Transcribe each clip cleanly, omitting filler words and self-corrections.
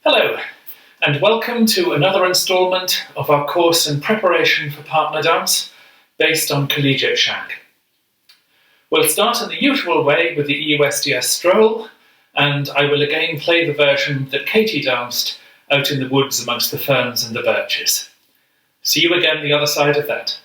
Hello, and welcome to another instalment of our course in preparation for partner dance based on collegiate shag. We'll start in the usual way with the EUSDS stroll, and I will again play the version that Katie danced out in the woods amongst the ferns and the birches. See you again the other side of that.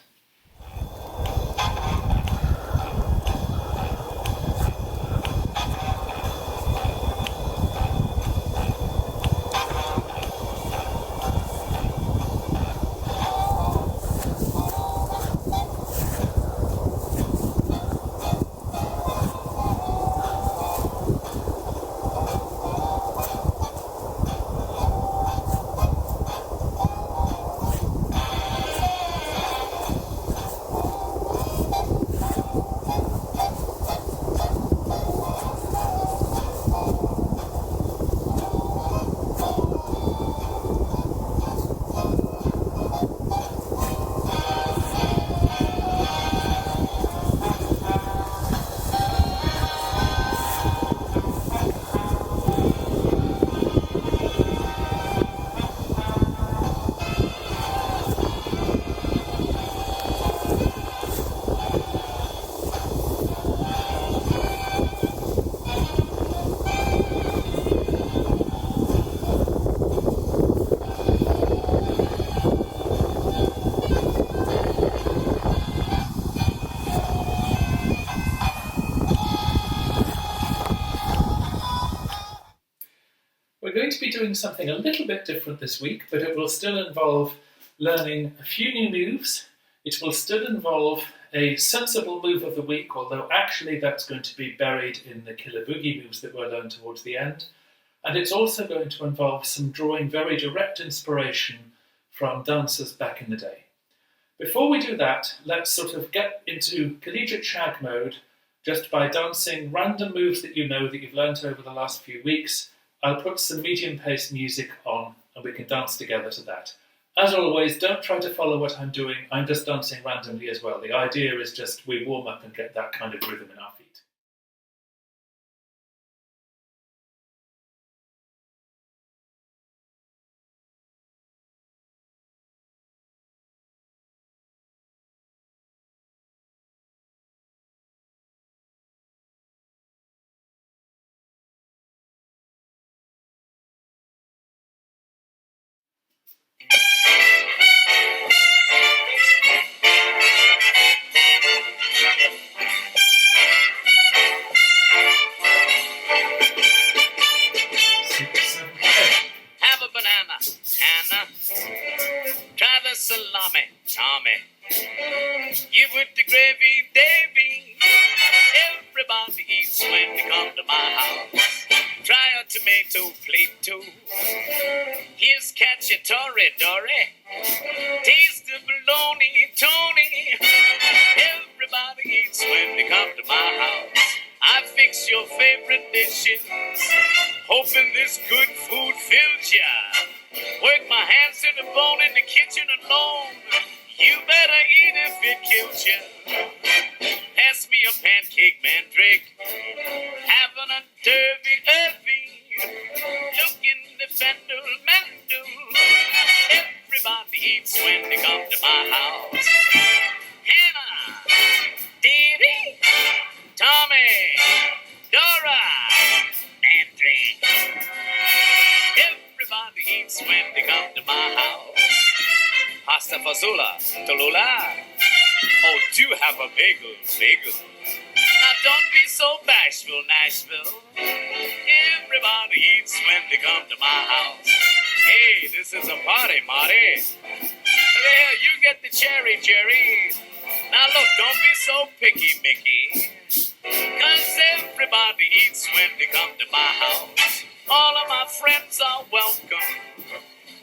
We're going to be doing something a little bit different this week, but it will still involve learning a few new moves. It will still involve a sensible move of the week, although actually that's going to be buried in the killer boogie moves that we'll learn towards the end. And it's also going to involve some drawing very direct inspiration from dancers back in the day. Before we do that, let's sort of get into collegiate shag mode just by dancing random moves that you know that you've learnt over the last few weeks. I'll put some medium-paced music on and we can dance together to that. As always, don't try to follow what I'm doing. I'm just dancing randomly as well. The idea is just we warm up and get that kind of rhythm in our feet. Have a banana, Anna. Try the salami, Tommy. Give it the gravy, Davy. Everybody eats when they come to my house. Try a tomato plate too. Here's cacciatore, Dory. Taste the bologna, Tony. Everybody eats when they come to my house. I fix your favorite dishes, hoping this good food fills ya. Work my hands to the bone in the kitchen alone. You better eat if it kills ya. Pass me a pancake, Mandrake. Having a derby. Look in the fendel, mandel. Everybody eats when they come to my house. Hannah, Davy, Tommy, Dora, Mandrake. Everybody eats when they come to my house. Pasta fazola, Tallulah. Oh, do have a bagel. Now don't be so bashful, Nashville. Everybody eats when they come to my house. Hey, this is a party, Marty. There, you get the cherry, Jerry. Now look, don't be so picky, Mickey. 'Cause everybody eats when they come to my house. All of my friends are welcome.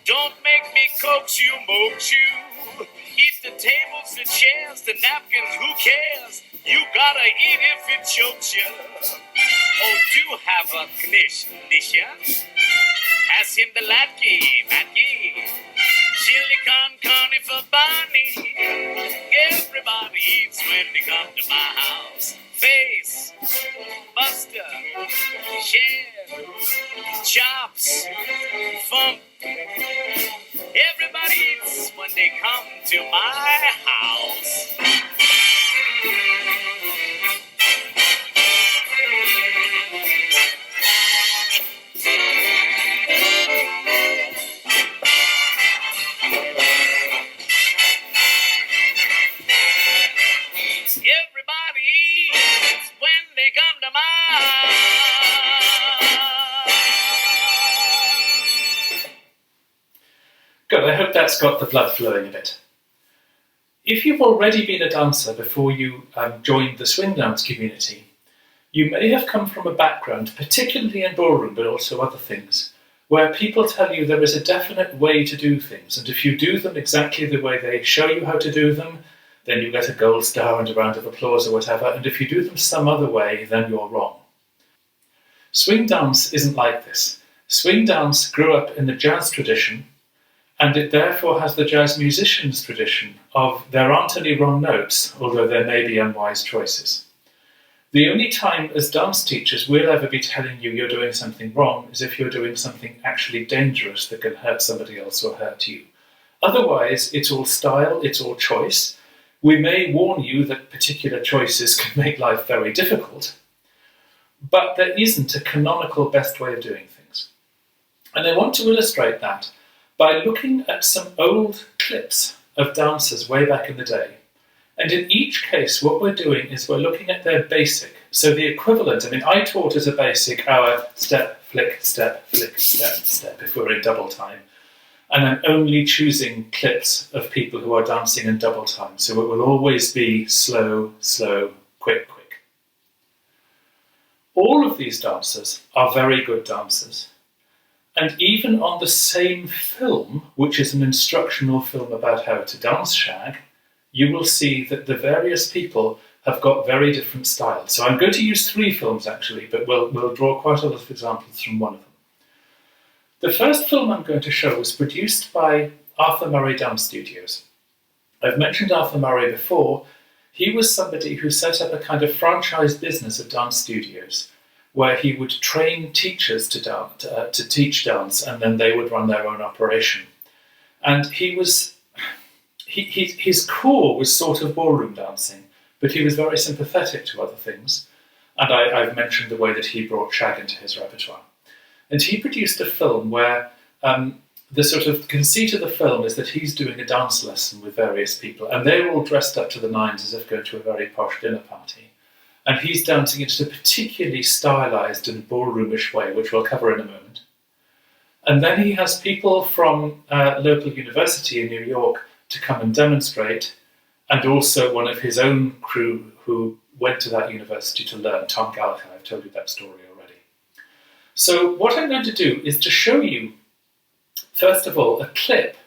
Don't make me coax you, moax you. Eat the tables, the chairs, the napkins, who cares? You gotta eat if it chokes you. Oh, do have a knish, Nisha. Pass him the latke, matke. Chili con for Barney. Everybody eats when they come to my house. Face, Buster, Share, Chops, they come to my house. Everybody eats when they come to my house. Good, I hope that's got the blood flowing a bit. If you've already been a dancer before you joined the swing dance community, you may have come from a background, particularly in ballroom, but also other things, where people tell you there is a definite way to do things, and if you do them exactly the way they show you how to do them, then you get a gold star and a round of applause or whatever, and if you do them some other way, then you're wrong. Swing dance isn't like this. Swing dance grew up in the jazz tradition, and it therefore has the jazz musicians' tradition of there aren't any wrong notes, although there may be unwise choices. The only time as dance teachers we'll ever be telling you you're doing something wrong is if you're doing something actually dangerous that can hurt somebody else or hurt you. Otherwise, it's all style, it's all choice. We may warn you that particular choices can make life very difficult, but there isn't a canonical best way of doing things. And I want to illustrate that by looking at some old clips of dancers way back in the day. And in each case, what we're doing is we're looking at their basic. So the equivalent, I taught as a basic our step, flick, step, step, if we're in double time. And I'm only choosing clips of people who are dancing in double time. So it will always be slow, slow, quick, quick. All of these dancers are very good dancers. And even on the same film, which is an instructional film about how to dance shag, you will see that the various people have got very different styles. So I'm going to use 3 films actually, but we'll draw quite a lot of examples from one of them. The first film I'm going to show was produced by Arthur Murray Dance Studios. I've mentioned Arthur Murray before. He was somebody who set up a kind of franchise business of dance studios where he would train teachers to teach dance, and then they would run their own operation. And his core was sort of ballroom dancing, but he was very sympathetic to other things. And I've mentioned the way that he brought shag into his repertoire. And he produced a film where the sort of conceit of the film is that he's doing a dance lesson with various people, and they're all dressed up to the nines as if going to a very posh dinner party. And he's dancing in a particularly stylized and ballroomish way, which we'll cover in a moment. And then he has people from a local university in New York to come and demonstrate, and also one of his own crew who went to that university to learn, Tom Gallagher. I've told you that story already. So what I'm going to do is to show you, first of all, a clip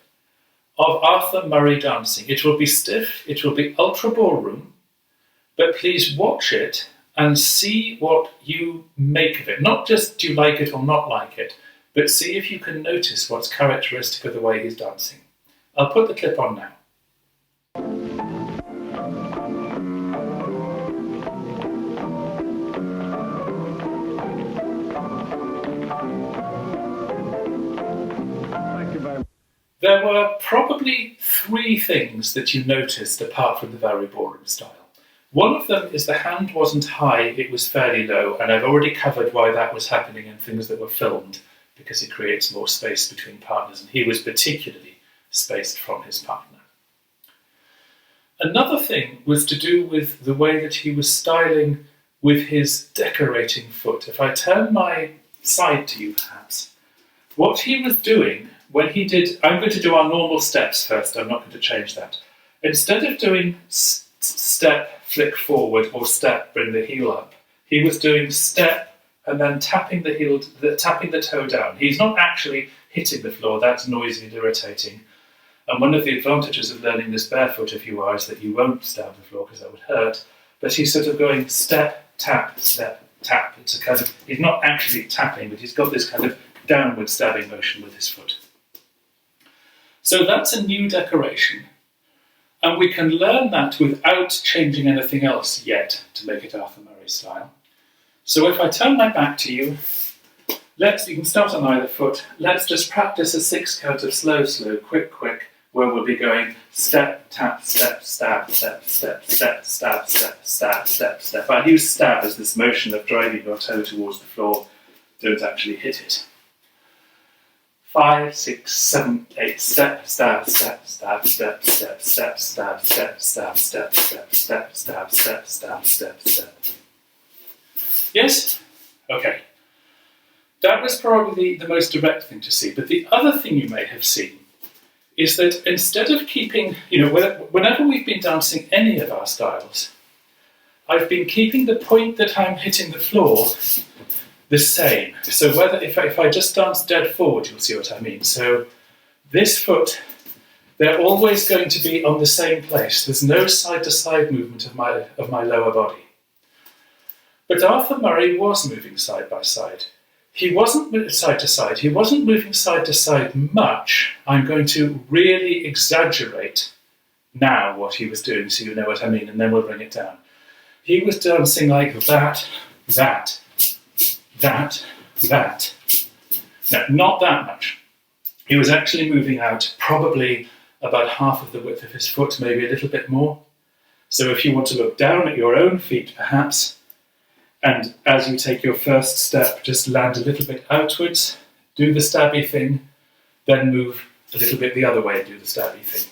of Arthur Murray dancing. It will be stiff, it will be ultra ballroom, but please watch it and see what you make of it. Not just do you like it or not like it, but see if you can notice what's characteristic of the way he's dancing. I'll put the clip on now. There were probably 3 things that you noticed apart from the very ballroom style. One of them is the hand wasn't high, it was fairly low, and I've already covered why that was happening in things that were filmed, because it creates more space between partners, and he was particularly spaced from his partner. Another thing was to do with the way that he was styling with his decorating foot. If I turn my side to you perhaps, what he was doing when he did, I'm going to do our normal steps first, I'm not going to change that. Instead of doing step, flick forward, or step, bring the heel up, he was doing step and then tapping the toe down. He's not actually hitting the floor, that's noisy and irritating. And one of the advantages of learning this barefoot, if you are, is that you won't stab the floor because that would hurt. But he's sort of going step, tap, step, tap. It's a kind of, he's not actually tapping, but he's got this kind of downward stabbing motion with his foot. So that's a new decoration. And we can learn that without changing anything else yet to make it Arthur Murray style. So if I turn my back to you, you can start on either foot. Let's just practice a 6 count of slow, slow, quick, quick, where we'll be going step, tap, step, stab, step, step, step, stab, step, stab, step, step. I'll use stab as this motion of driving your toe towards the floor. Don't actually hit it. 5, 6, 7, 8, step, stab, step, stab, step, step, step, stab, step, stab, step, step, step, stab, step, stab, step, step. Yes? Okay. That was probably the most direct thing to see, but the other thing you may have seen is that instead of keeping, whenever we've been dancing any of our styles, I've been keeping the point that I'm hitting the floor the same. So if I just dance dead forward, you'll see what I mean. So this foot, they're always going to be on the same place. There's no side-to-side movement of my lower body. But Arthur Murray was moving side by side. He wasn't side to side. He wasn't moving side to side much. I'm going to really exaggerate now what he was doing so you know what I mean, and then we'll bring it down. He was dancing like that, that, that, that. No, not that much. He was actually moving out probably about half of the width of his foot, maybe a little bit more. So if you want to look down at your own feet, perhaps, and as you take your first step, just land a little bit outwards, do the stabby thing, then move a little bit the other way, do the stabby thing.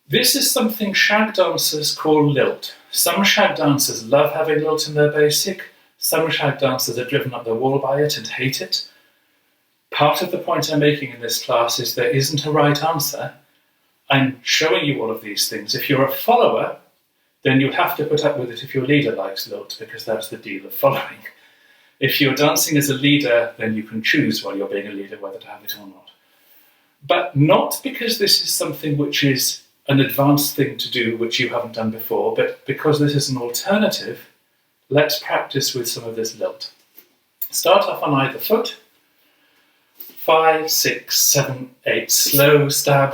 This is something shag dancers call lilt. Some shag dancers love having lilt in their basic. Some shag dancers are driven up the wall by it and hate it. Part of the point I'm making in this class is there isn't a right answer. I'm showing you all of these things. If you're a follower, then you have to put up with it if your leader likes lilt, because that's the deal of following. If you're dancing as a leader, then you can choose while you're being a leader whether to have it or not. But not because this is something which is an advanced thing to do which you haven't done before, but because this is an alternative. Let's practice with some of this lilt. Start off on either foot. 5, 6, 7, 8. Slow, stab,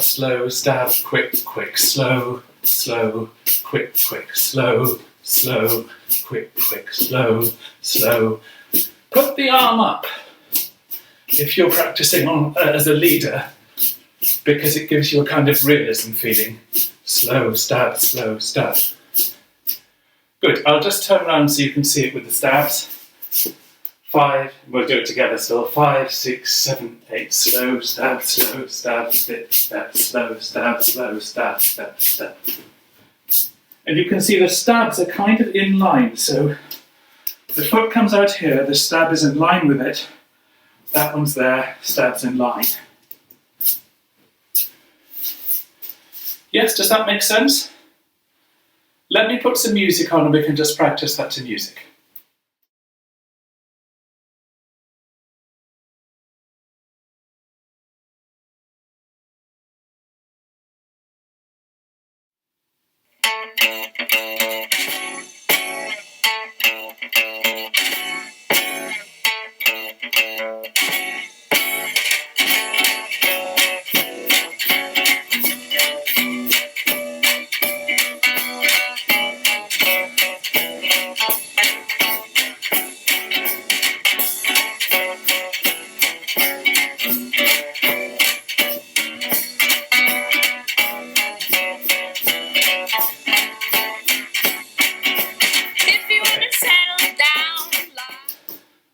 quick, quick, slow, slow, quick, quick, slow, slow, quick, quick, slow, slow. Put the arm up if you're practicing as a leader, because it gives you a kind of realism feeling. Slow, stab, slow, stab. Good, I'll just turn around so you can see it with the stabs. 5, we'll do it together still. 5, 6, 7, 8. Slow, stab, step, step, slow, stab, step, step. And you can see the stabs are kind of in line. So the foot comes out here, the stab is in line with it. That one's there, stab's in line. Yes, does that make sense? Let me put some music on and we can just practice that to music.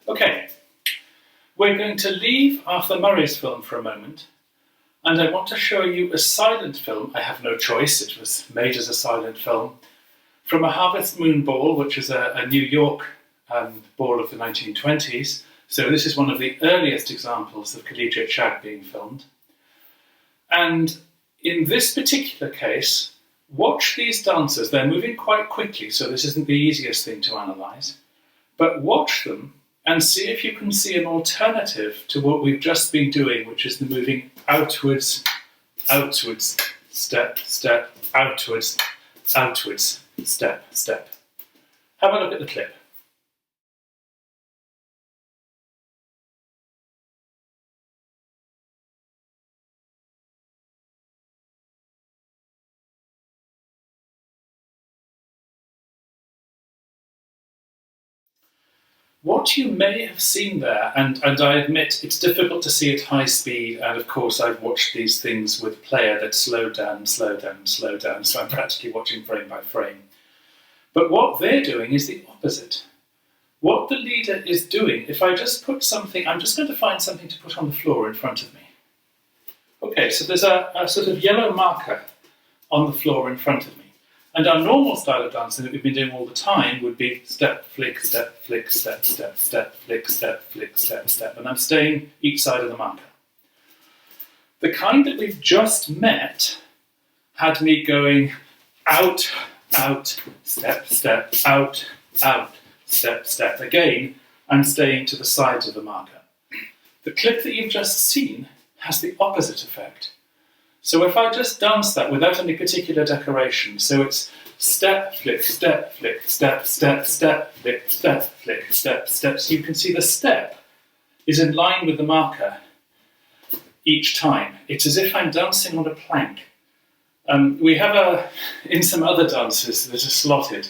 Okay, we're going to leave Arthur Murray's film for a moment, and I want to show you a silent film. I have no choice, it was made as a silent film, from a Harvest Moon Ball, which is a New York ball of the 1920s. So this is one of the earliest examples of collegiate shag being filmed. And in this particular case, watch these dancers. They're moving quite quickly, so this isn't the easiest thing to analyse. But watch them and see if you can see an alternative to what we've just been doing, which is the moving outwards, outwards, step, step, outwards, outwards, step, step. Have a look at the clip. What you may have seen there, and I admit it's difficult to see at high speed, and of course I've watched these things with player that slow down, so I'm practically watching frame by frame. But what they're doing is the opposite. What the leader is doing, if I just put something, I'm just going to find something to put on the floor in front of me. Okay, so there's a sort of yellow marker on the floor in front of me. And our normal style of dancing that we've been doing all the time would be step, flick, step, flick, step, step, step, flick, step, flick, step, step. And I'm staying each side of the marker. The kind that we've just met had me going out, out, step, step, out, step, step. Again, I'm staying to the sides of the marker. The clip that you've just seen has the opposite effect. So if I just dance that without any particular decoration, so it's step, flick, step, flick, step, step, step, flick, step, flick, step, step, so you can see the step is in line with the marker each time. It's as if I'm dancing on a plank. We have in some other dances that are slotted,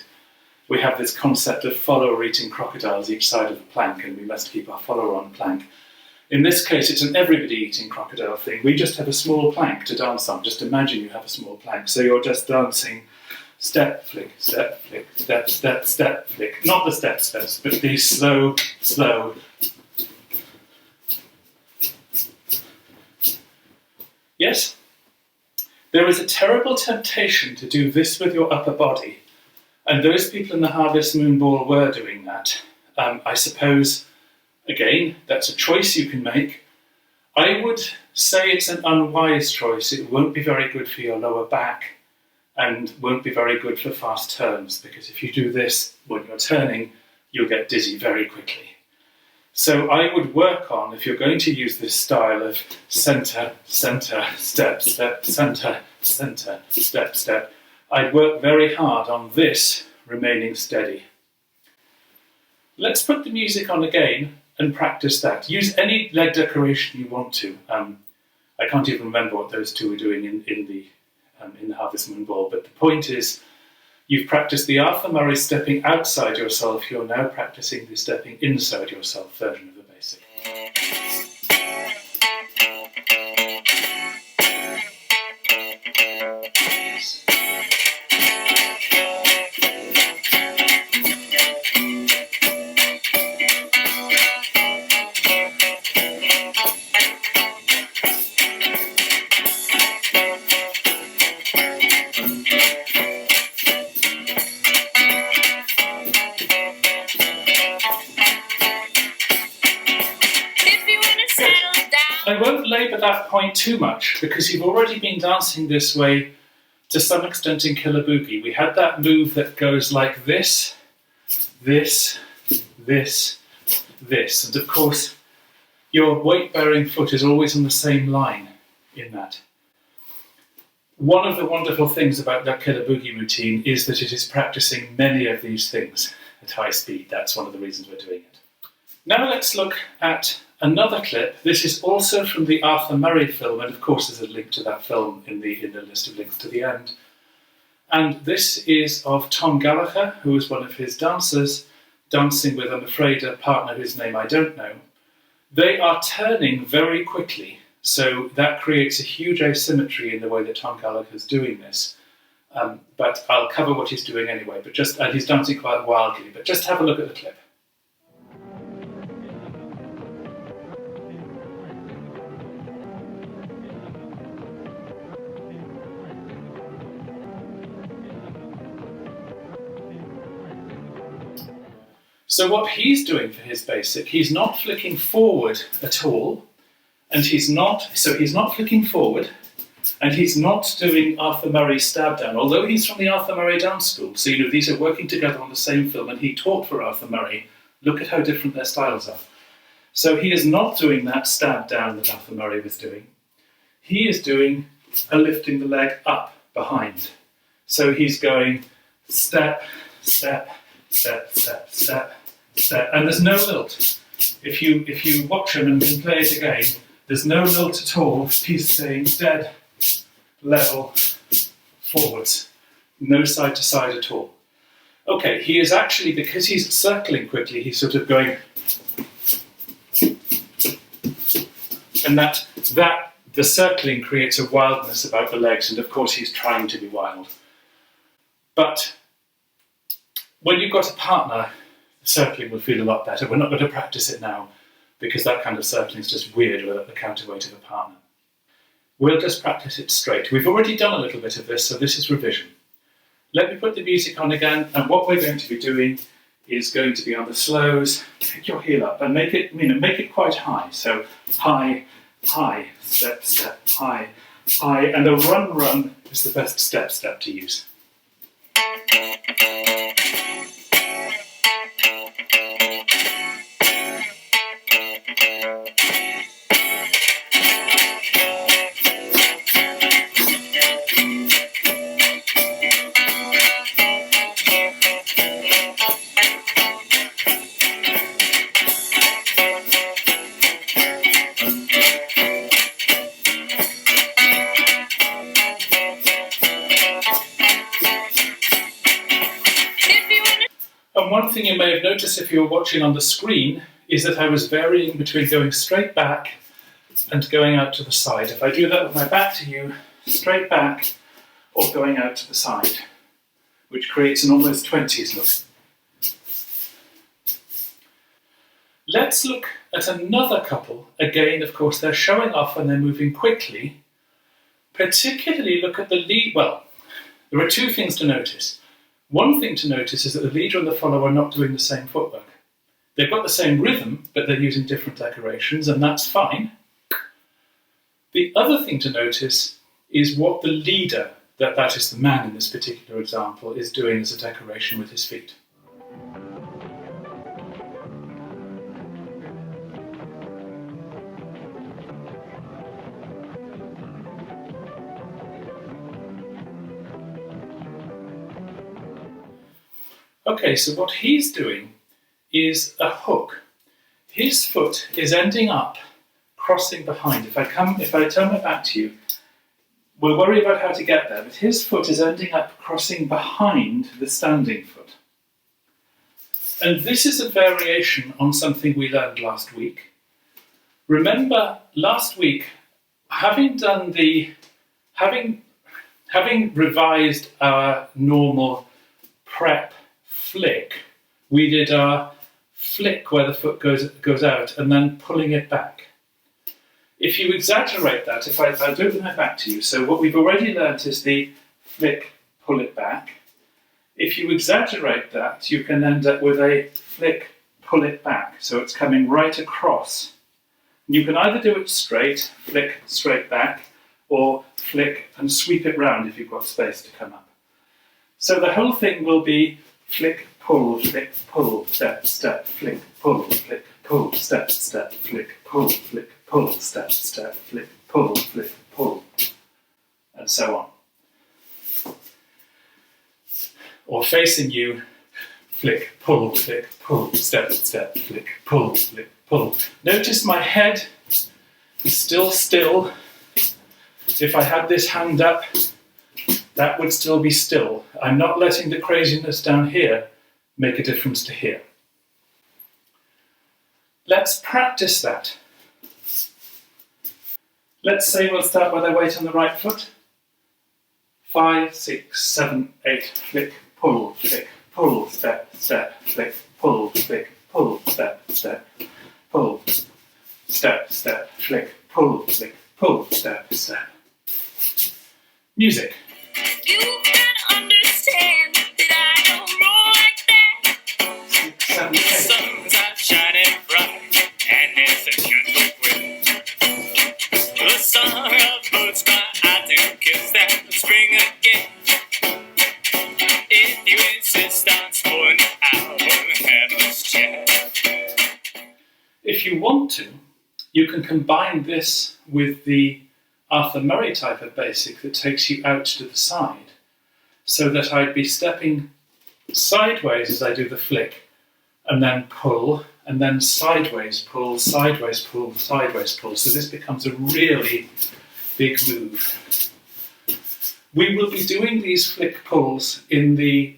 we have this concept of follower eating crocodiles each side of the plank, and we must keep our follower on plank. In this case, it's an everybody eating crocodile thing. We just have a small plank to dance on. Just imagine you have a small plank. So you're just dancing step, flick, step, flick, step, step, step, flick. Not the step steps, but these slow, slow. Yes? There is a terrible temptation to do this with your upper body. And those people in the Harvest Moon Ball were doing that. I suppose, again, that's a choice you can make. I would say it's an unwise choice. It won't be very good for your lower back and won't be very good for fast turns, because if you do this when you're turning, you'll get dizzy very quickly. So I would work on, if you're going to use this style of centre, centre, step, step, centre, centre, step, step, I'd work very hard on this remaining steady. Let's put the music on again and practice that. Use any leg decoration you want to. I can't even remember what those two were doing in the Harvest Moon Ball, but the point is, you've practiced the Arthur Murray stepping outside yourself, you're now practicing the stepping inside yourself version of the basic. I won't labour that point too much, because you've already been dancing this way to some extent in Killer Boogie. We had that move that goes like this, this, this, this. And of course, your weight-bearing foot is always on the same line in that. One of the wonderful things about that Killer Boogie routine is that it is practicing many of these things at high speed. That's one of the reasons we're doing it. Now let's look at another clip. This is also from the Arthur Murray film, and of course there's a link to that film in the list of links to the end. And this is of Tom Gallagher, who was one of his dancers, dancing with, I'm afraid, a partner whose name I don't know. They are turning very quickly, so that creates a huge asymmetry in the way that Tom Gallagher is doing this. But I'll cover what he's doing anyway, and he's dancing quite wildly, but just have a look at the clip. So what he's doing for his basic, he's not flicking forward at all, and he's not flicking forward, and he's not doing Arthur Murray stab down, although he's from the Arthur Murray dance school. So, these are working together on the same film, and he taught for Arthur Murray. Look at how different their styles are. So he is not doing that stab down that Arthur Murray was doing. He is doing a lifting the leg up behind. So he's going step, step, step, step, step, step, and there's no lilt. If you watch him and can play it again, there's no lilt at all. He's staying dead, level, forwards, no side to side at all. Okay, he is actually, because he's circling quickly, he's sort of going And that the circling creates a wildness about the legs, and of course he's trying to be wild. But when you've got a partner, circling will feel a lot better. We're not going to practice it now because that kind of circling is just weird without the counterweight of a partner. We'll just practice it straight. We've already done a little bit of this, so this is revision. Let me put the music on again, and what we're going to be doing is going to be on the slows. Pick your heel up and make it quite high. So high, high, step, step, high, high, and a run, run is the best step to use. And one thing you may have noticed if you were watching on the screen is that I was varying between going straight back and going out to the side. If I do that with my back to you, straight back or going out to the side, which creates an almost 20s look. Let's look at another couple. Again, of course, they're showing off and they're moving quickly. Particularly look at the lead. Well, there are two things to notice. One thing to notice is that the leader and the follower are not doing the same footwork. They've got the same rhythm, but they're using different decorations, and that's fine. The other thing to notice is what the leader, that is the man in this particular example, is doing as a decoration with his feet. Okay, so what he's doing is a hook. His foot is ending up crossing behind. If I turn my back to you, we'll worry about how to get there, but his foot is ending up crossing behind the standing foot. And this is a variation on something we learned last week. Remember, last week, having revised our normal prep flick, we did our flick where the foot goes out and then pulling it back. If you exaggerate that, I'll do it with my back to you. So what we've already learnt is the flick, pull it back. If you exaggerate that, you can end up with a flick, pull it back. So it's coming right across. You can either do it straight, flick, straight back, or flick and sweep it round if you've got space to come up. So the whole thing will be flick, pull, step, step, flick, pull, step, step, flick, pull, step, step, flick, pull, and so on. Or facing you, flick, pull, step, step, flick, pull. Notice my head is still. If I had this hand up, that would still be still. I'm not letting the craziness down here make a difference to here. Let's practice that. Let's say we'll start with our weight on the right foot. 5, 6, 7, 8, flick, pull, step, step, flick, pull, step, step, pull, step, step, flick, pull, step, step. Music. You can understand that I don't roll like that. 6, 7, 8. The sun's out shining bright, and it's a gentle wind. The song of birds cry, I do kiss that spring again. If you insist on spoiling the album, have us chat. If you want to, you can combine this with the Arthur Murray type of basic that takes you out to the side, so that I'd be stepping sideways as I do the flick, and then pull, and then sideways pull, sideways pull, sideways pull. So this becomes a really big move. We will be doing these flick pulls in the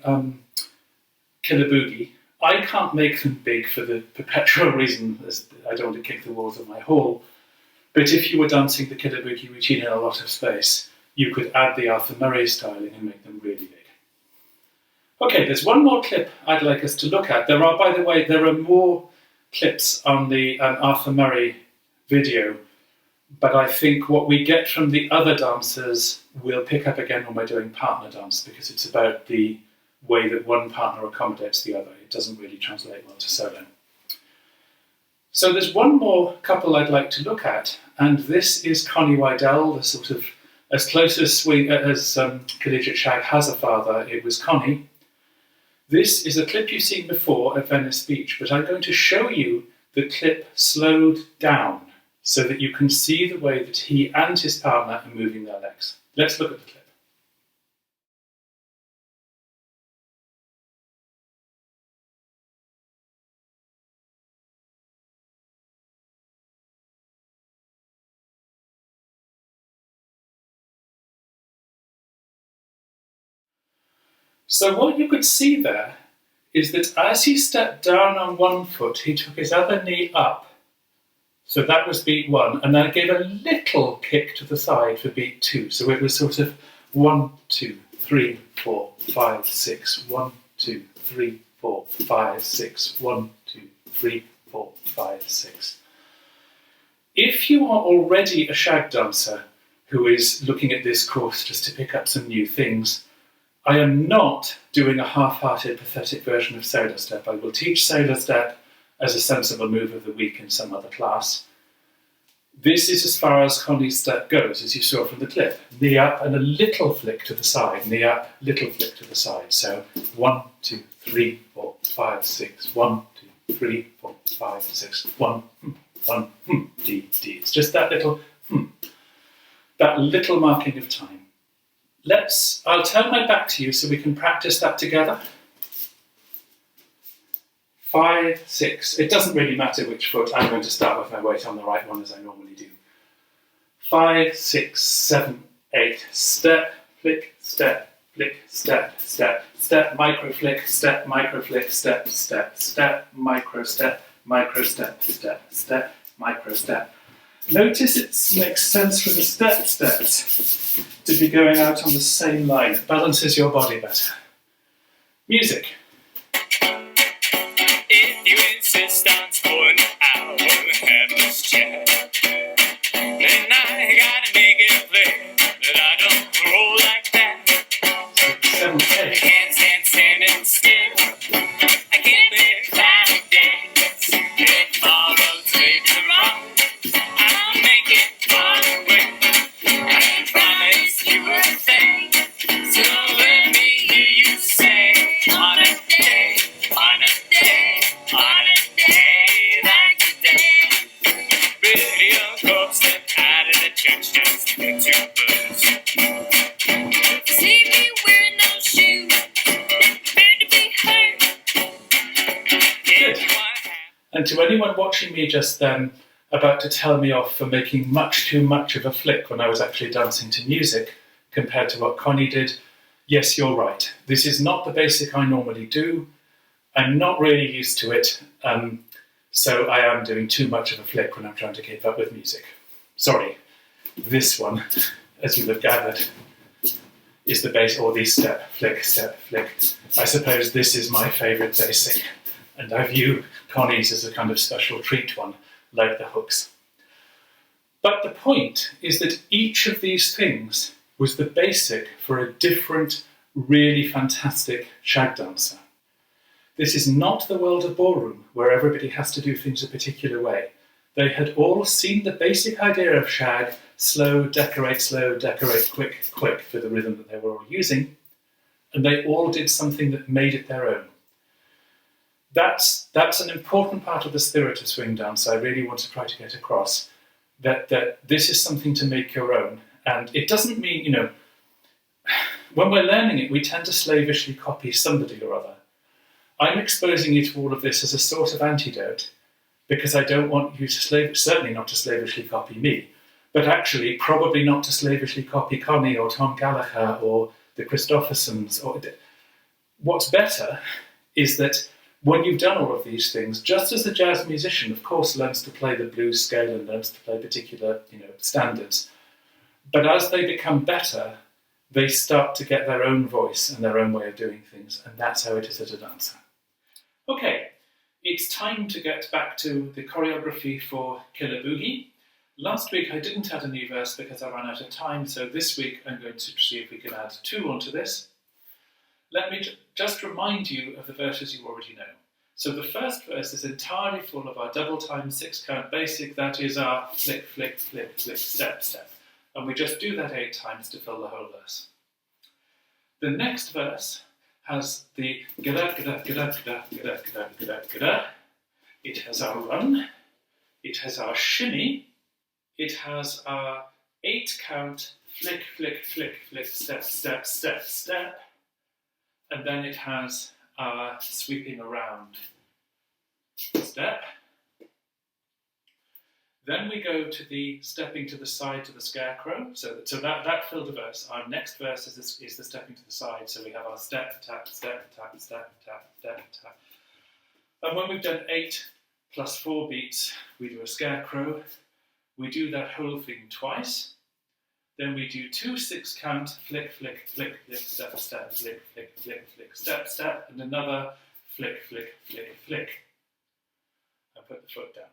Killer Boogie. I can't make them big for the perpetual reason as I don't want to kick the walls of my hall. But if you were dancing the Killer Boogie routine in a lot of space, you could add the Arthur Murray styling and make them really big. Okay, there's one more clip I'd like us to look at. By the way, there are more clips on the Arthur Murray video, but I think what we get from the other dancers we'll pick up again when we're doing partner dance, because it's about the way that one partner accommodates the other. It doesn't really translate well to solo. So there's one more couple I'd like to look at, and this is Connie Wydell, the sort of as close as Collegiate Shag has a father. It was Connie. This is a clip you've seen before at Venice Beach, but I'm going to show you the clip slowed down so that you can see the way that he and his partner are moving their legs. Let's look at the clip. So what you could see there is that as he stepped down on one foot, he took his other knee up. So that was beat 1, and then gave a little kick to the side for beat 2. So it was sort of 1, 2, 3, 4, 5, 6, 1, 2, 3, 4, 5, 6, 1, 2, 3, 4, 5, 6. If you are already a shag dancer who is looking at this course just to pick up some new things, I am not doing a half-hearted, pathetic version of Sailor Step. I will teach Sailor Step as a sensible move of the week in some other class. This is as far as Connie's step goes, as you saw from the clip. Knee up and a little flick to the side. Knee up, little flick to the side. So 1, 2, 3, 4, 5, 6. 1, 2, 3, 4, 5, 6. 1, 1, D, D. It's just that little, that little marking of time. I'll turn my back to you so we can practice that together. 5, 6. It doesn't really matter which foot. I'm going to start with my weight on the right one as I normally do. 5, 6, 7, 8. Step, flick, step, flick, step, step, step, micro flick, step, micro flick, step, step, step, micro step, micro step, step, step, micro step. Notice it makes sense for the steps to be going out on the same line. It balances your body better. Music. If you insist on scoring out, we'll have this chat. Then I gotta make it clear that I don't roll like that. 7, 8. I can't stand standing still. I can't live without a dance. It follows right to wrong. I'll make it far away. I promise you a thing. So let me hear you say, on a day, on a day, on a day like today. Radio corps step out of the church just to get your boots. See me wearing those shoes, prepare to be hurt. If you want to have. And to anyone watching me just then, about to tell me off for making much too much of a flick when I was actually dancing to music compared to what Connie did, yes, you're right. This is not the basic I normally do. I'm not really used to it, so I am doing too much of a flick when I'm trying to keep up with music. Sorry. This one, as you'll have gathered, is the base, or the step, flick, step, flick. I suppose this is my favourite basic, and I view Connie's as a kind of special treat one, like the hooks. But the point is that each of these things was the basic for a different, really fantastic shag dancer. This is not the world of ballroom, where everybody has to do things a particular way. They had all seen the basic idea of shag, slow, decorate, quick, quick, for the rhythm that they were all using, and they all did something that made it their own. That's an important part of the spirit of swing dance I really want to try to get across, that this is something to make your own. And it doesn't mean, when we're learning it, we tend to slavishly copy somebody or other. I'm exposing you to all of this as a sort of antidote, because I don't want you to certainly not to slavishly copy me, but actually probably not to slavishly copy Connie or Tom Gallagher or the Christophersons. What's better is that when you've done all of these things, just as the jazz musician, of course, learns to play the blues scale and learns to play particular, standards, but as they become better, they start to get their own voice and their own way of doing things, and that's how it is as a dancer. Okay, it's time to get back to the choreography for Killer Boogie. Last week I didn't add a new verse because I ran out of time, so this week I'm going to see if we can add 2 onto this. Let me just remind you of the verses you already know. So the first verse is entirely full of our double time 6 count basic, that is our flick, flick, flick, flick, step, step. And we just do that 8 times to fill the whole verse. The next verse has the gada, gada, gada, gada, gada, gada, gada, gada. It has our run, it has our shimmy, it has our 8 count flick, flick, flick, flick, step, step, step, step. And then it has our sweeping around step. Then we go to the stepping to the side to the scarecrow. So that filled a verse. Our next verse is the stepping to the side. So we have our step, tap, step, tap, step, tap, step, tap. And when we've done 8 plus 4 beats, we do a scarecrow. We do that whole thing twice. Then we do 2 6 count, flick, flick, flick, flick, step, step, flick, flick, flick, flick, step, step, and another flick, flick, flick, flick. And put the foot down.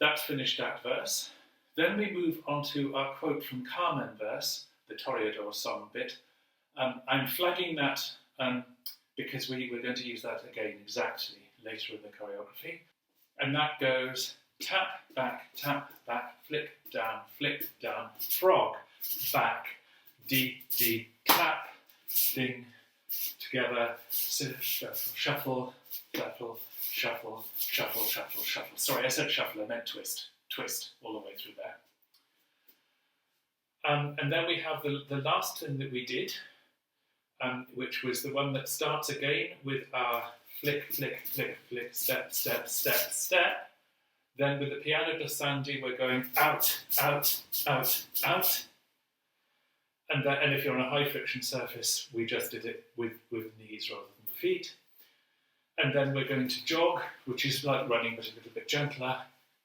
That's finished that verse. Then we move on to our quote from Carmen verse, the Toreador song bit. I'm flagging that because we're going to use that again exactly later in the choreography. And that goes tap, back, flick, down, frog, back, D, clap, ding, together, shuffle, shuffle, shuffle, shuffle, shuffle, shuffle. Sorry, I said shuffle, I meant twist. Twist all the way through there. And then we have the last thing that we did, which was the one that starts again with our flick, flick, flick, flick, step, step, step, step. Then with the piano glissandi, we're going out, out, out, out. And if you're on a high friction surface, we just did it with knees rather than the feet. And then we're going to jog, which is like running but a little bit gentler,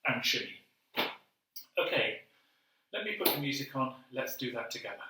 and shimmy. Okay, let me put the music on. Let's do that together.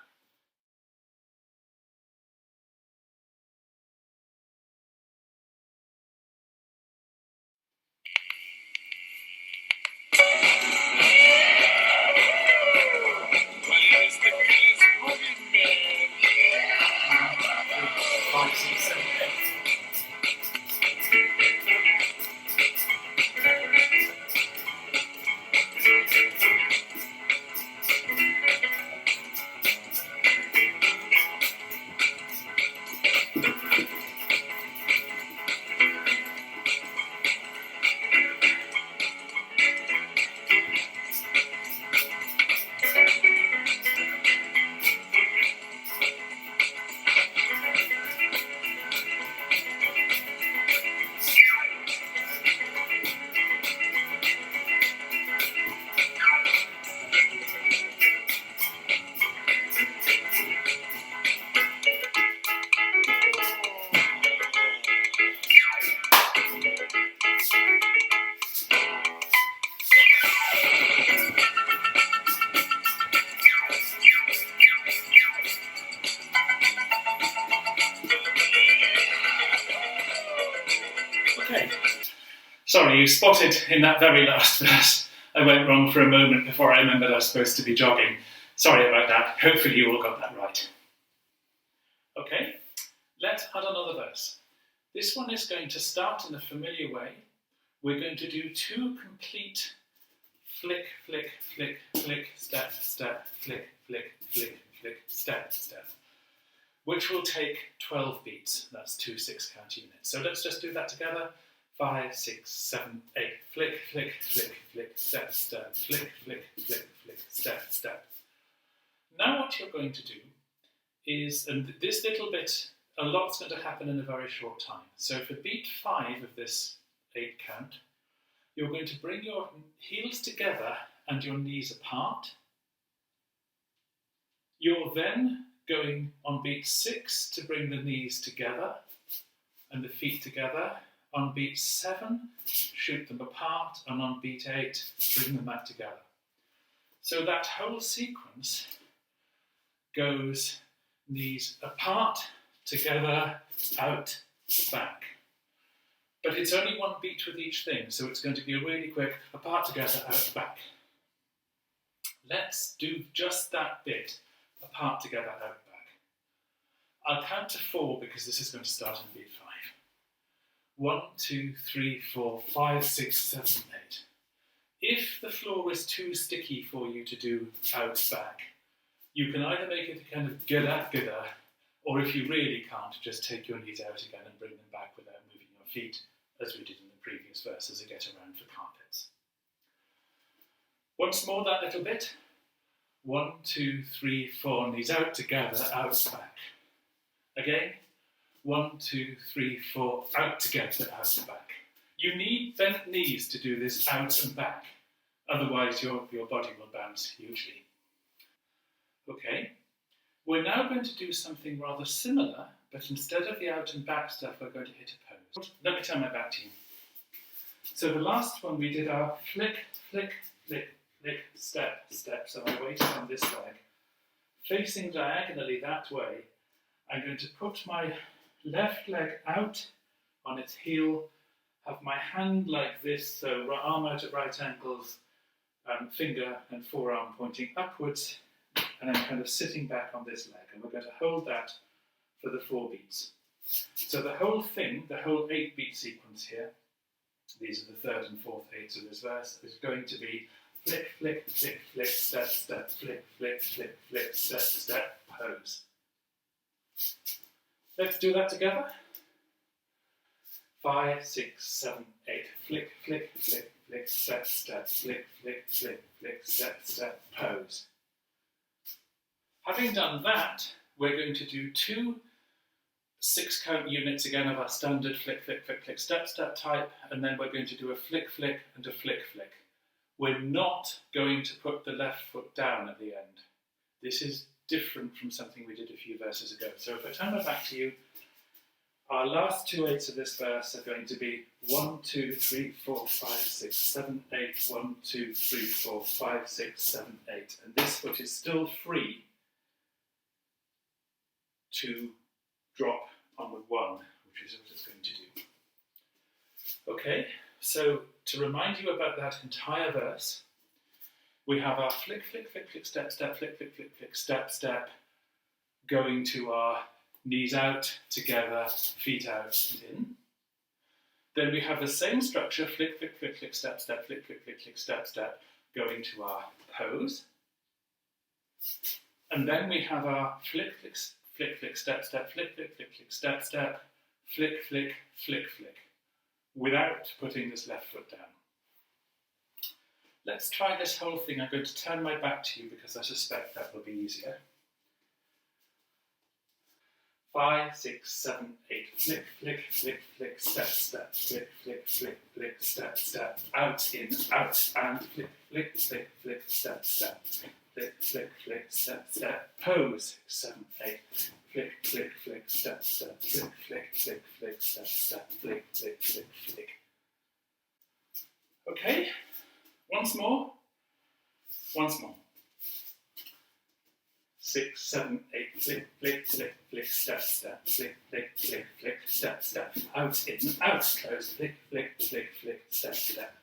Sorry, you spotted in that very last verse. I went wrong for a moment before I remembered I was supposed to be jogging. Sorry about that. Hopefully you all got that right. Okay, let's add another verse. This one is going to start in a familiar way. We're going to do 2 complete flick, flick, flick, flick, step, step, flick, flick, flick, flick, step, step, which will take 12 beats. That's 2 6-count units. So let's just do that together. 5, 6, 7, 8. Flick, flick, flick, flick, step, step, flick, flick, flick, flick, step, step. Now what you're going to do is, and this little bit, a lot's going to happen in a very short time. So for beat 5 of this 8 count, you're going to bring your heels together and your knees apart. You're then going on beat 6 to bring the knees together, and the feet together. On beat 7, shoot them apart, and on beat 8, bring them back together. So that whole sequence goes knees apart, together, out, back. But it's only one beat with each thing, so it's going to be a really quick apart, together, out, back. Let's do just that bit, apart, together, out, back. I'll count to 4 because this is going to start in beat 5. 1, 2, 3, 4, 5, 6, 7, 8. If the floor is too sticky for you to do out, back, you can either make it a kind of gada, or if you really can't, just take your knees out again and bring them back without moving your feet, as we did in the previous verse as a get around for carpets. Once more that little bit. 1, 2, 3, 4, knees out, together, out, back. Again. 1, 2, 3, 4, out, together, out, back. You need bent knees to do this out and back, otherwise your body will bounce hugely. Okay, we're now going to do something rather similar, but instead of the out and back stuff, we're going to hit a pose. Let me turn my back to you. So the last one we did our flick, flick, flick, flick, step, step. So I waited on this leg, facing diagonally that way. I'm going to put my left leg out on its heel, have my hand like this, so arm out at right angles, finger and forearm pointing upwards, and I'm kind of sitting back on this leg, and we're going to hold that for the 4 beats. So the whole thing, the whole 8-beat sequence here, these are the 3rd and 4th 8s of this verse, is going to be flick, flick, flick, flick, step, step, flick, flick, flick, flick, step, step, pose. Let's do that together. 5, 6, 7, 8. Flick, flick, flick, flick, step, step, flick, flick, flick, flick, step, step, pose. Having done that, we're going to do 2 6-count units again of our standard flick, flick, flick, flick, step, step type, and then we're going to do a flick, flick, and a flick, flick. We're not going to put the left foot down at the end. This is different from something we did a few verses ago. So if I turn my back to you, our last 2 8s of this verse are going to be 1, 2, 3, 4, 5, 6, 7, 8, 1, 2, 3, 4, 5, 6, 7, 8. And this foot is still free to drop on with 1, which is what it's going to do. Okay, so to remind you about that entire verse, we have our flick, flick, flick, flick, step, step, flick, flick, flick, flick, step, step, going to our knees out, together, feet out and in. Then we have the same structure, flick, flick, flick, flick, step, step, flick, flick, flick, flick, step, step, going to our pose. And then we have our flick, flick, flick, flick, step, step, flick, flick, flick, flick, step, step, flick, flick, flick, flick, without putting this left foot down. Let's try this whole thing. I'm going to turn my back to you because I suspect that will be easier. 5, 6, 7, 8. Flick, flick, flick, flick, step, step, flick, flick, flick, flick, step, step, out, in, out, and flick, flick, flick, flick, step, step, flick, flick, flick, step, step, pose, 7, 8. Flick, flick, flick, step, step, flick, flick, flick, flick, step, step, flick, flick, flick, flick. Okay, once more. 6, 7, 8, flick, flick, flick, flick, step, step, flick, flick, flick, flick, step, step, out, in, out, close, flick, flick, flick, flick, step, step,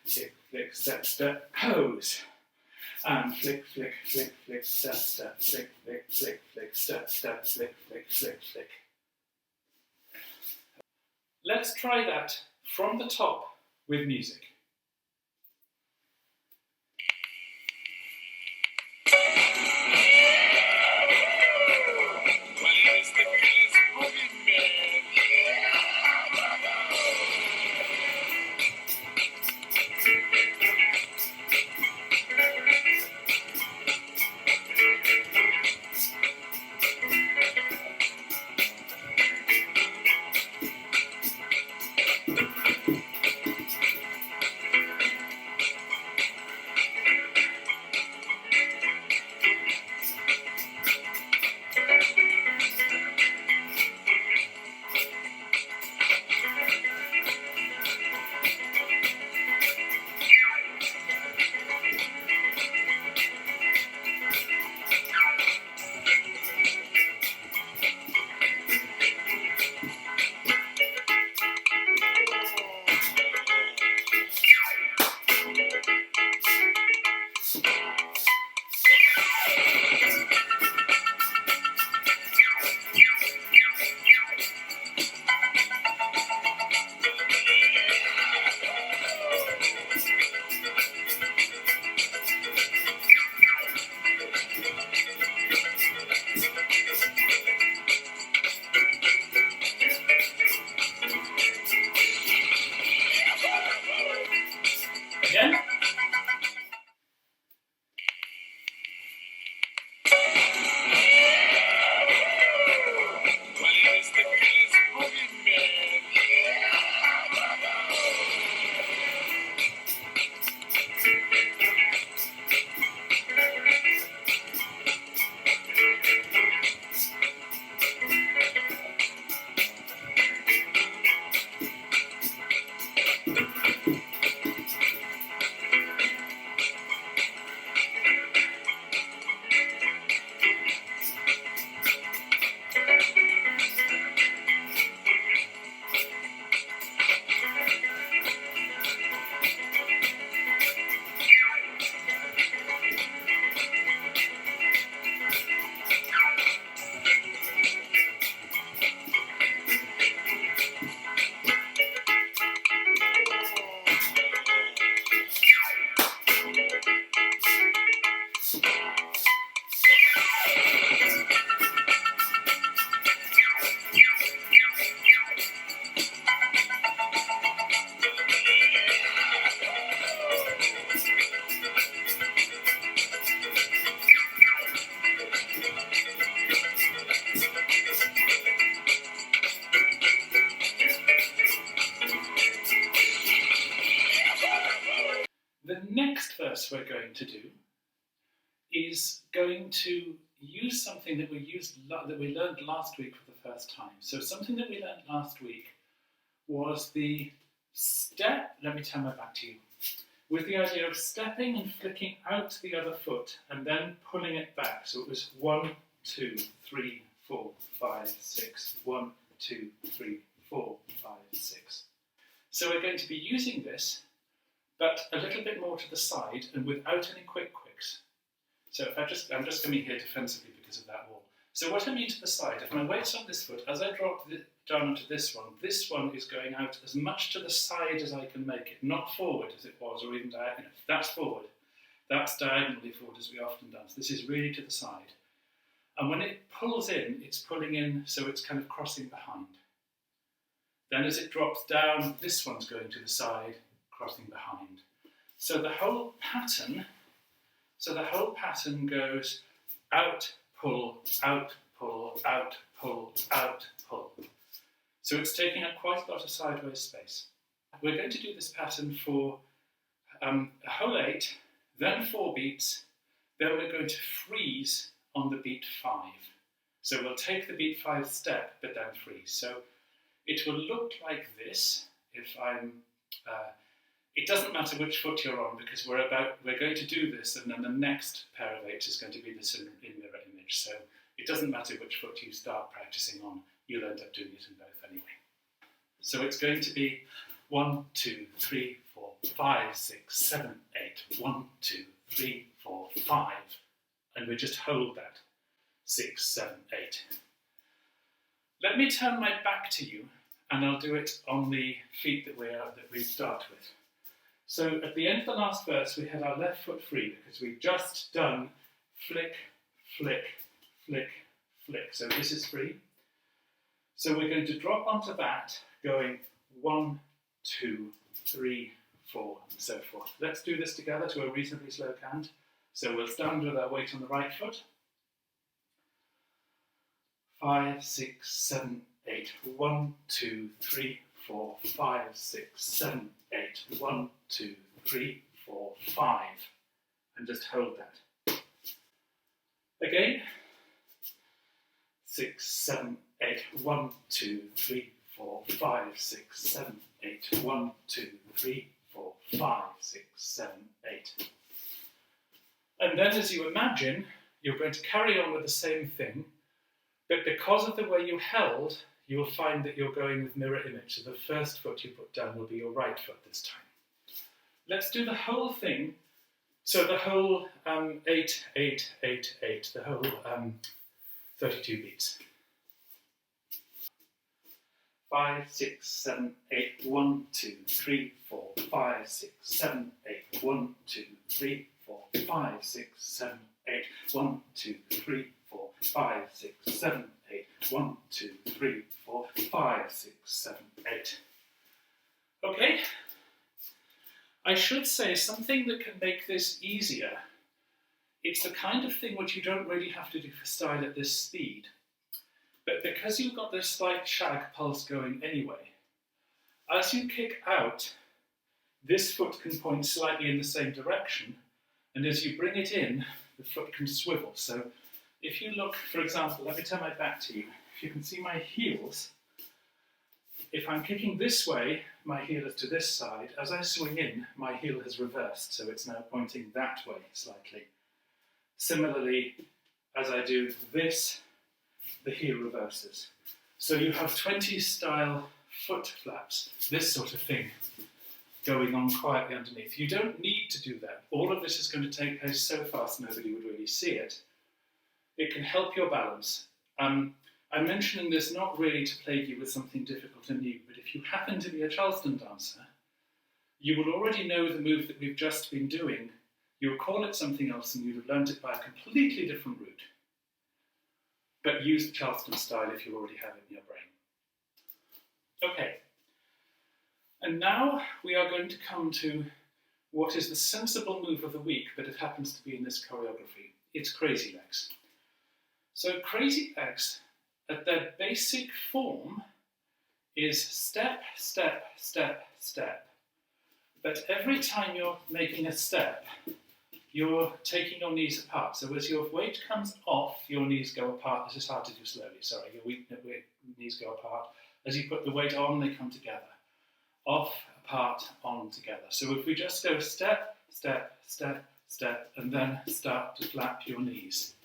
flick, flick, step, step, pose, and flick, flick, flick, flick, step, step, flick, flick, flick, flick, step, step, flick, flick, flick, flick. Let's try that from the top with music. verse we're going to do is going to use something that we learned last week for the first time. So something that we learned last week was the step, let me turn my back to you, with the idea of stepping and flicking out the other foot and then pulling it back. So it was 1, 2, 3, 4, 5, 6, 1, 2, 3, 4, 5, 6. So we're going to be using this, but a little bit more to the side and without any quick quicks. So if I'm just coming here defensively because of that wall. So what I mean to the side, if my weight's on this foot, as I drop down onto this one is going out as much to the side as I can make it, not forward as it was, or even diagonal. If that's forward, that's diagonally forward as we often do. This is really to the side. And when it pulls in, it's pulling in so it's kind of crossing behind. Then as it drops down, this one's going to the side, crossing behind. So the whole pattern goes out, pull, out, pull, out, pull, out, pull. So it's taking up quite a lot of sideways space. We're going to do this pattern for a whole 8, then 4 beats, then we're going to freeze on the beat 5. So we'll take the beat 5 step, but then freeze. So it will look like this if I'm... it doesn't matter which foot you're on because we're going to do this, and then the next pair of 8 is going to be this in mirror image. So it doesn't matter which foot you start practicing on, you'll end up doing it in both anyway. So it's going to be 1, 2, 3, 4, 5, 6, 7, 8. 1, 2, 3, 4, 5. And we just hold that. 6, 7, 8. Let me turn my back to you and I'll do it on the feet that we start with. So at the end of the last verse, we had our left foot free because we've just done flick, flick, flick, flick. So this is free. So we're going to drop onto that, going 1, 2, 3, 4, and so forth. Let's do this together to a reasonably slow count. So we'll stand with our weight on the right foot. 5, 6, 7, 8. 1, 2, 3, 4, 5, 6, 7, 8. 1, 2, 3, 4, 5. And just hold that. Again. 6, 7, 8. 1, 2, 3, 4, 5, 6, 7, 8. 1, 2, 3, 4, 5, 6, 7, 8. And then as you imagine, you're going to carry on with the same thing, but because of the way you held, you'll find that you're going with mirror image. So the first foot you put down will be your right foot this time. Let's do the whole thing. So the whole 8, 8, 8, 8, the whole 32 beats. 5, 6, 7, 8. 1, 2, 3, 4, 5, 6, 7, 8. 1, 2, 3, 4, 5, 6, 7, 8. 1, 2, 3, 4, 5, 6, 7, 8. 1, 2, 3, 4, 5, 6, 7, 8. Okay? I should say something that can make this easier. It's the kind of thing which you don't really have to do for style at this speed. But because you've got this slight shag pulse going anyway, as you kick out, this foot can point slightly in the same direction, and as you bring it in, the foot can swivel. So if you look, for example, let me turn my back to you. If you can see my heels, if I'm kicking this way, my heel is to this side. As I swing in, my heel has reversed, so it's now pointing that way slightly. Similarly, as I do this, the heel reverses. So you have 20s style foot flaps, this sort of thing, going on quietly underneath. You don't need to do that. All of this is going to take place so fast nobody would really see it. It can help your balance. I'm mentioning this not really to plague you with something difficult and new, but if you happen to be a Charleston dancer, you will already know the move that we've just been doing. You'll call it something else and you'd have learned it by a completely different route. But use the Charleston style if you already have it in your brain. Okay. And now we are going to come to what is the sensible move of the week, but it happens to be in this choreography. It's crazy legs. So crazy legs, at their basic form, is step, step, step, step. But every time you're making a step, you're taking your knees apart. So as your weight comes off, your knees go apart. This is hard to do slowly, sorry. Your knees go apart. As you put the weight on, they come together. Off, apart, on, together. So if we just go step, step, step, step, and then start to flap your knees.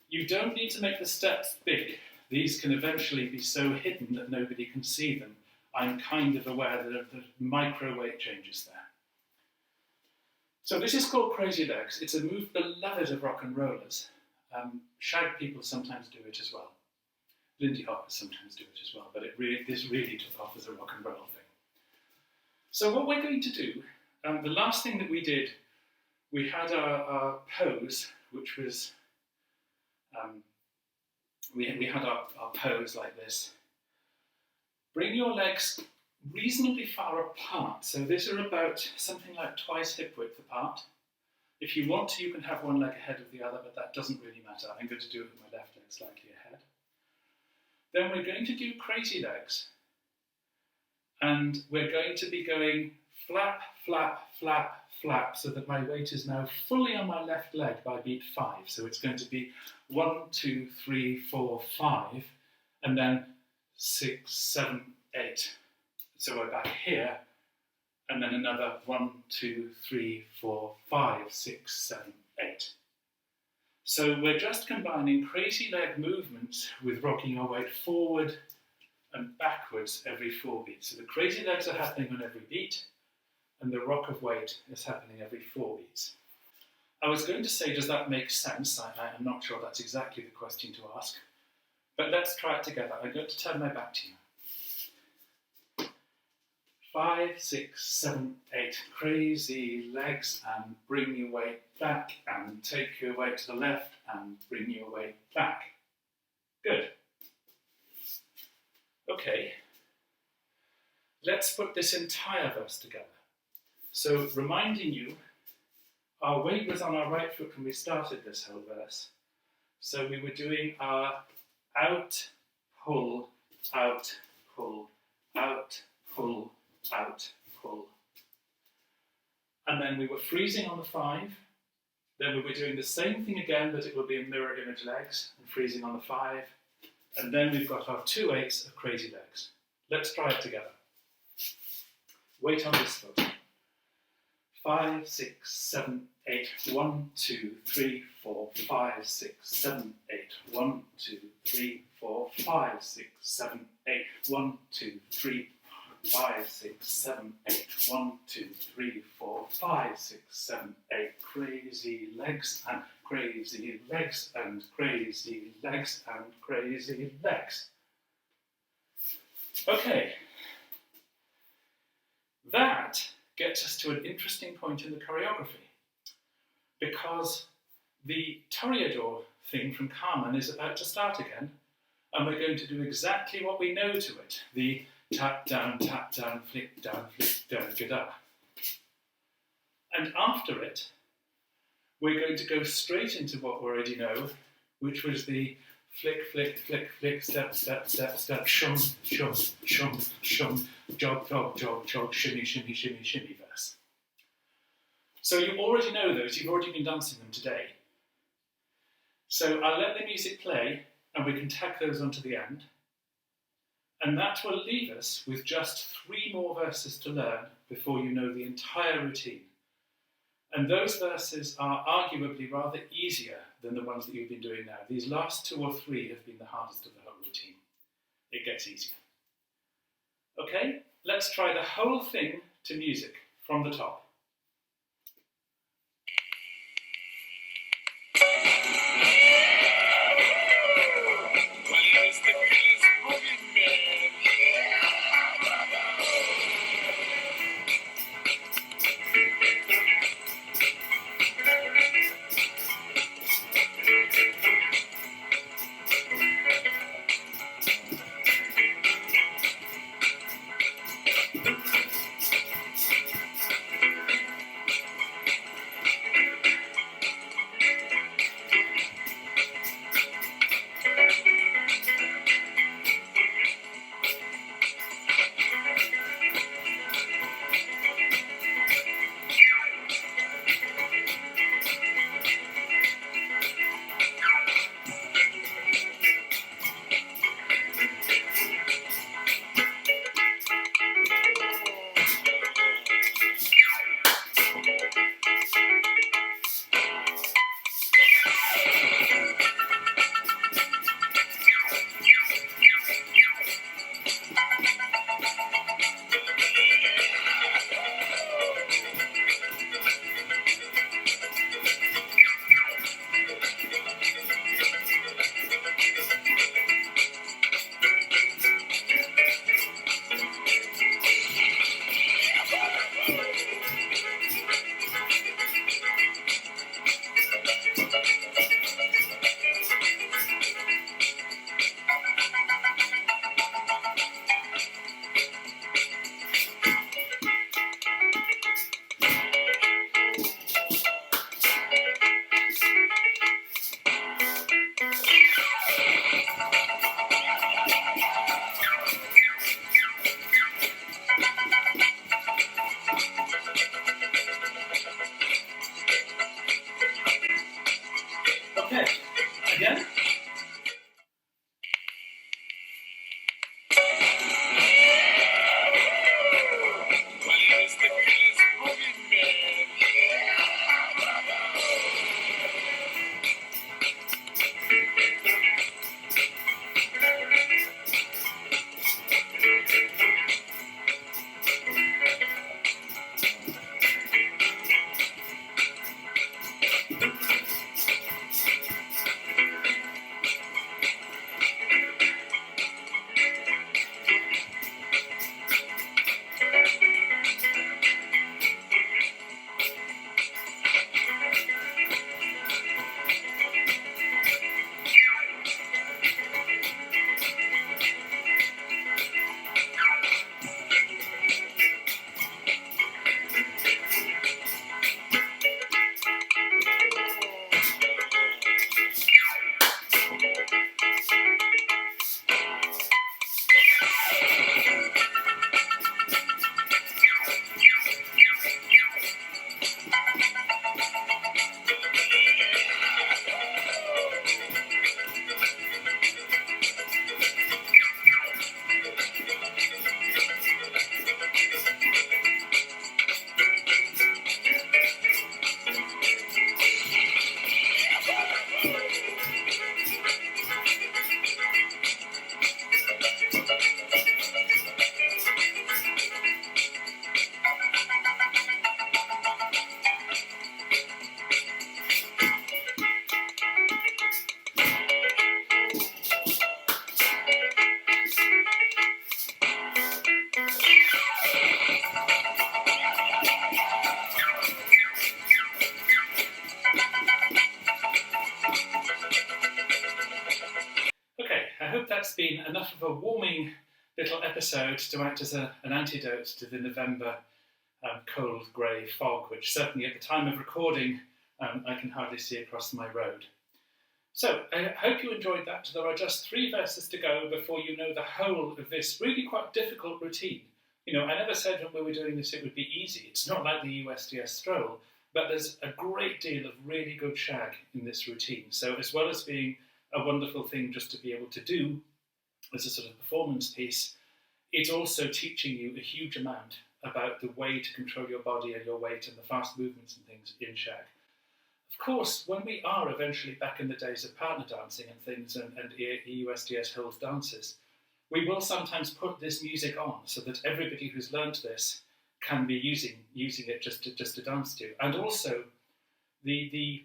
You don't need to make the steps big. These can eventually be so hidden that nobody can see them. I'm kind of aware that the micro weight changes there. So this is called Crazy Legs. It's a move beloved of rock and rollers. Shag people sometimes do it as well. Lindy Hoppers sometimes do it as well, but this really took off as a rock and roll thing. So what we're going to do, the last thing that we did, we had our pose, which was, we had our pose like this. Bring your legs reasonably far apart. So these are about something like twice hip width apart. If you want to, you can have one leg ahead of the other, but that doesn't really matter. I'm going to do it with my left leg slightly ahead. Then we're going to do crazy legs. And we're going to be going flap, flap, flap, flap, so that my weight is now fully on my left leg by beat 5. So it's going to be 1, 2, 3, 4, 5, and then 6, 7, 8. So we're back here, and then another 1, 2, 3, 4, 5, 6, 7, 8. So we're just combining crazy leg movements with rocking our weight forward and backwards every 4 beats. So the crazy legs are happening on every beat, and the rock of weight is happening every 4 beats. I was going to say, does that make sense? I'm not sure that's exactly the question to ask, but let's try it together. I'm going to turn my back to you. 5, 6, 7, 8. Crazy legs, and bring your weight back, and take your weight to the left, and bring your weight back. Good. Okay. Let's put this entire verse together. So, reminding you, our weight was on our right foot when we started this whole verse. So we were doing our out, pull, out, pull, out, pull, out, pull. And then we were freezing on the 5. Then we were doing the same thing again, but it will be in mirror image legs, and freezing on the 5. And then we've got our 2 8s of crazy legs. Let's try it together. Weight on this foot. 5, 6, 7, 8. 1, 2, 3, 4, 5, 6, 7, 8. 1, 2, 3, 4, 5, 6, 7, 8. 1, 2, 3, 5, 6, 7, 8. 1, 2, 3, 4, 5, 6, 7, 8. Crazy legs, and crazy legs, and crazy legs, and crazy legs. Okay. That gets us to an interesting point in the choreography, because the Toreador thing from Carmen is about to start again, and we're going to do exactly what we know to it, the tap down, flick down, ga-da. And after it, we're going to go straight into what we already know, which was the flick, flick, flick, flick, step, step, step, step, shum, shum, shum, shum, jog, jog, jog, jog, shimmy, shimmy, shimmy, shimmy verse. So you already know those, you've already been dancing them today. So I'll let the music play, and we can tack those onto the end. And that will leave us with just 3 more verses to learn before you know the entire routine. And those verses are arguably rather easier than the ones that you've been doing now. These last 2 or 3 have been the hardest of the whole routine. It gets easier. Okay, let's try the whole thing to music from the top. Okay, again. Where's the killer's boogeyman? Okay, I hope that's been enough of a warming little episode to act as an antidote to the November cold grey fog, which certainly at the time of recording I can hardly see across my road. So I hope you enjoyed that. There are just 3 verses to go before you know the whole of this really quite difficult routine. You know, I never said when we were doing this it would be easy. It's not like the USDS stroll, but there's a great deal of really good shag in this routine. So as well as being a wonderful thing just to be able to do as a sort of performance piece, it's also teaching you a huge amount about the way to control your body and your weight and the fast movements and things in shag. Of course, when we are eventually back in the days of partner dancing and things and EUSDS holds dances, we will sometimes put this music on so that everybody who's learned this can be using it just to dance to. And also, the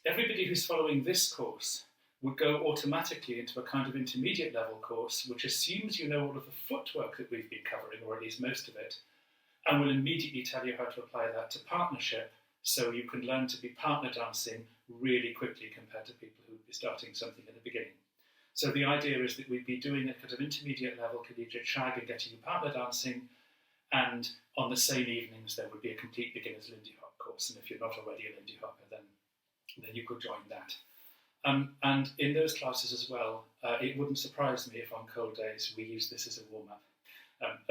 everybody who's following this course would go automatically into a kind of intermediate level course, which assumes you know all of the footwork that we've been covering, or at least most of it, and will immediately tell you how to apply that to partnership, so you can learn to be partner dancing really quickly compared to people who would be starting something at the beginning. So the idea is that we'd be doing it at an intermediate level, collegiate shag, and getting you partner dancing, and on the same evenings there would be a complete beginner's Lindy Hop course, and if you're not already a Lindy Hopper, then you could join that. And in those classes as well, it wouldn't surprise me if on cold days we use this as a warm-up.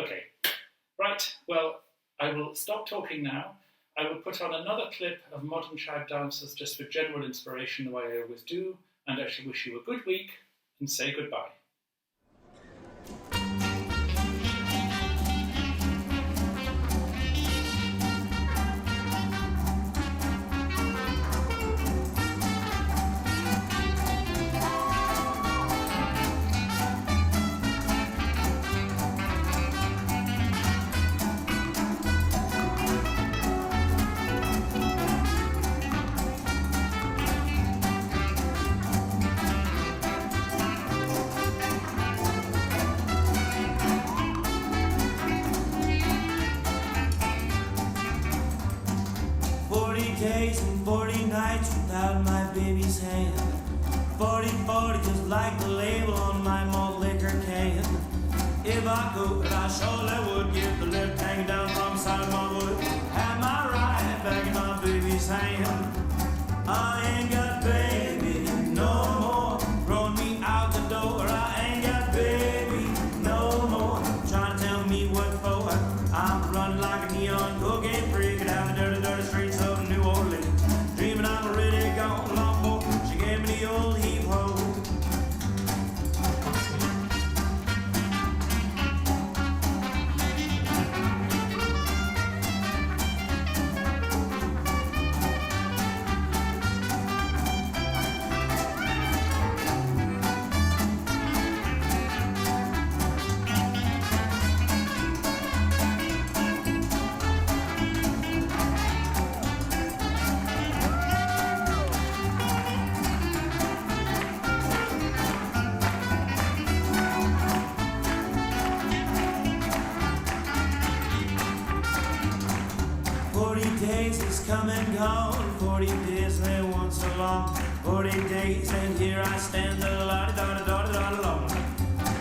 Okay, right, well, I will stop talking now. I will put on another clip of modern shag dancers just for general inspiration, the way I always do, and I shall wish you a good week and say goodbye. Days and 40 nights without my baby's hand. 40-40 just like the label on my malt liquor can. If I could, I surely would get the lip hanging down from the side of my wood. Have my right back in my baby's hand. I ain't got baby no more. Throwing me out the door. I ain't got baby no more. Trying to tell me what for. I'm running like a neon cocaine freak down the dirty, dirty streets of New Orleans. Dreaming I'm already gone long for. She gave me the home. 40 days and they want so long. 40 days and here I stand alone.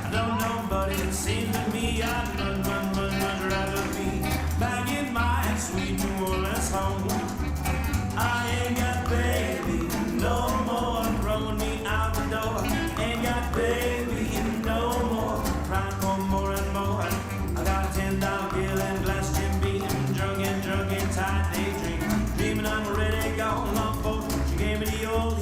I don't know, but it seems to me I'd run, rather be back in my sweet New Orleans home. I ain't got baby no more, throwing me out the door. Ain't got baby no more, crying for more and more. I got a $10 bill and glass Jim Beam, drunk and tight daydream, dreaming I'm already gone on board. She gave me the old